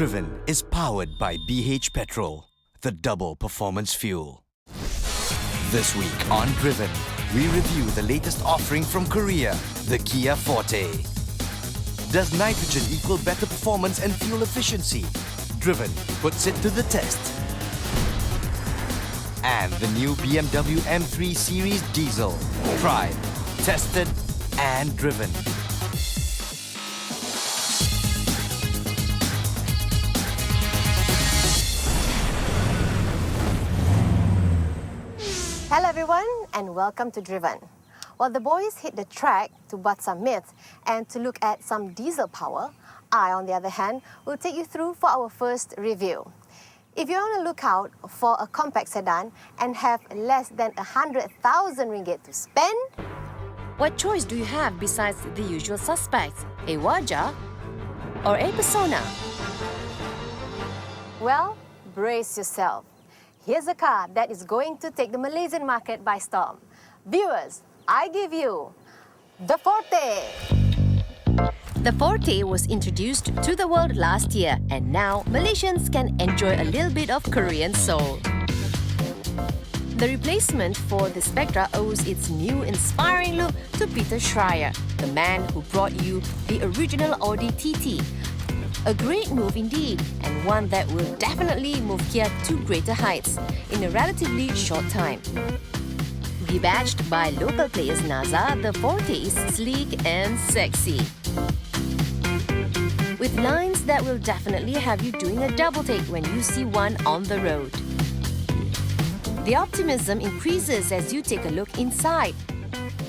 Driven is powered by BH Petrol, the double performance fuel. This week on Driven, we review the latest offering from Korea, the Kia Forte. Does nitrogen equal better performance and fuel efficiency? Driven puts it to the test. And the new BMW M3 Series Diesel. Tried, tested, and driven. Hello everyone and welcome to Driven. While the boys hit the track to bust some myths and to look at some diesel power, I, on the other hand, will take you through for our first review. If you're on the lookout for a compact sedan and have less than 100,000 ringgit to spend, what choice do you have besides the usual suspects, a Wajah or a Persona? well, brace yourself. Here's a car that is going to take the Malaysian market by storm. Viewers, I give you the Forte. The Forte was introduced to the world last year, and now Malaysians can enjoy a little bit of Korean soul. The replacement for the Spectra owes its new inspiring look to Peter Schreier, the man who brought you the original Audi TT. A great move indeed, and one that will definitely move Kia to greater heights in a relatively short time. Debadged by local players NASA, the Forte is sleek and sexy, with lines that will definitely have you doing a double take when you see one on the road. The optimism increases as you take a look inside.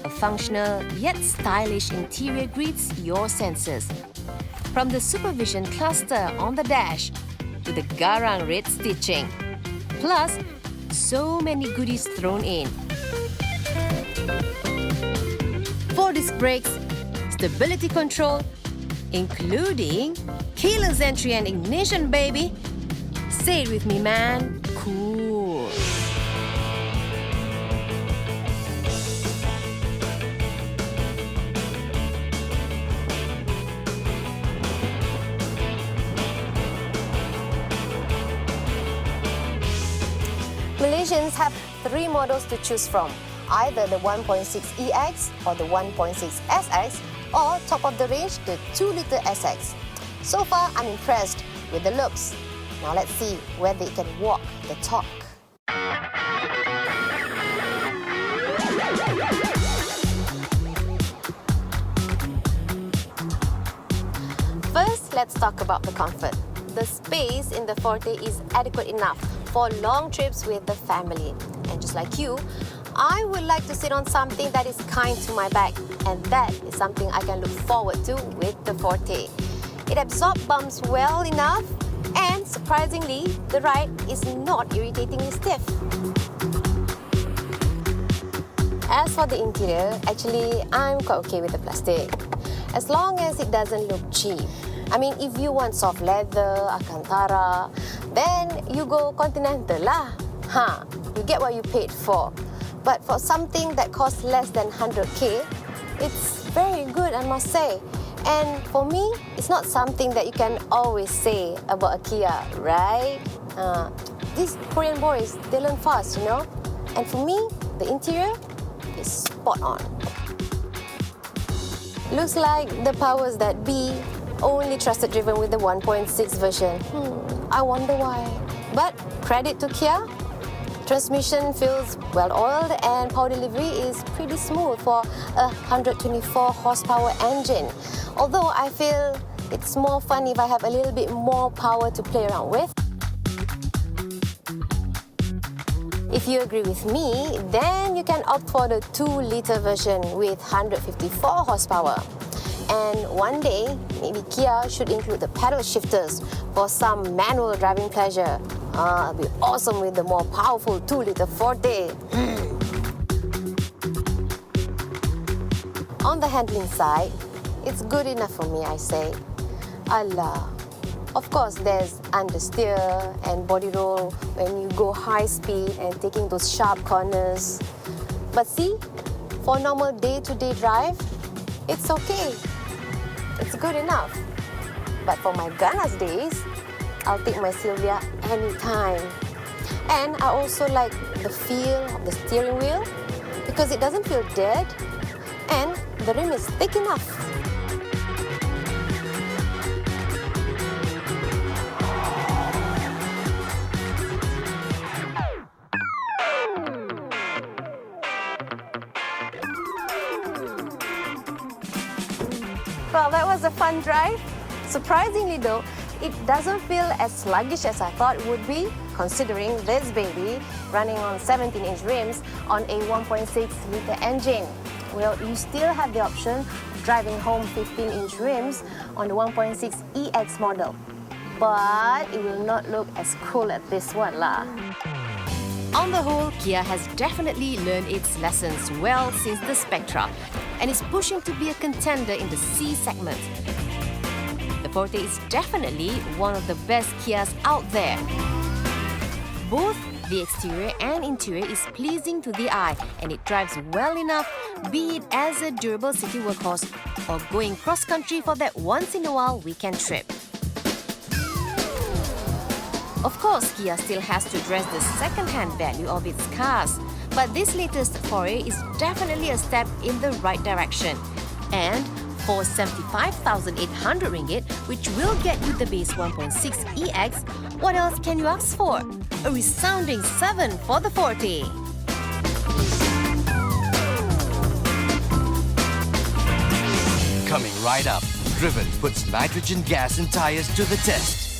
A functional yet stylish interior greets your senses. From the supervision cluster on the dash to the garang red stitching. Plus, so many goodies thrown in. 4-disc brakes, stability control, including keyless entry and ignition, baby. Say it with me, man. Cool. Malaysians have 3 models to choose from, either the 1.6 EX or the 1.6 SX, or top of the range, the 2-litre SX. So far, I'm impressed with the looks. Now let's see whether it can walk the talk. First, let's talk about the comfort. The space in the Forte is adequate enough for long trips with the family. And just like you, I would like to sit on something that is kind to my back, and that is something I can look forward to with the Forte. It absorbs bumps well enough, and surprisingly, the ride is not irritatingly stiff. As for the interior, actually, I'm quite okay with the plastic, as long as it doesn't look cheap. I mean, if you want soft leather, Alcantara, then you go Continental lah. You get what you paid for. But for something that costs less than 100k, it's very good, I must say. And for me, it's not something that you can always say about a Kia, right? These Korean boys, they learn fast, you know? And for me, the interior is spot on. Looks like the powers that be only trusted Driven with the 1.6 version. I wonder why. But credit to Kia, transmission feels well-oiled and power delivery is pretty smooth for a 124 horsepower engine. Although I feel it's more fun if I have a little bit more power to play around with. If you agree with me, then you can opt for the 2-litre version with 154 horsepower. And one day, maybe Kia should include the pedal shifters for some manual driving pleasure. It'll be awesome with the more powerful 2-litre Forte. On the handling side, it's good enough for me, I say. Allah. Of course, there's understeer and body roll when you go high speed and taking those sharp corners. But see, for normal day-to-day drive, it's okay. It's good enough. But for my Ganas days, I'll take my Sylvia anytime. And I also like the feel of the steering wheel because it doesn't feel dead and the rim is thick enough. Well, that was a fun drive. Surprisingly though, it doesn't feel as sluggish as I thought it would be, considering this baby running on 17-inch rims on a 1.6-litre engine. Well, you still have the option of driving home 15-inch rims on the 1.6 EX model. But it will not look as cool as this one lah. On the whole, Kia has definitely learned its lessons well since the Spectra and is pushing to be a contender in the C segment. The Forte is definitely one of the best Kias out there. Both the exterior and interior is pleasing to the eye and it drives well enough, be it as a durable city workhorse or going cross-country for that once-in-a-while weekend trip. Of course, Kia still has to address the second-hand value of its cars, but this latest foray is definitely a step in the right direction. And for 75,800 ringgit, which will get you the base 1.6 EX, what else can you ask for? A resounding 7 for the Forte. Coming right up, Driven puts nitrogen gas in tires to the test.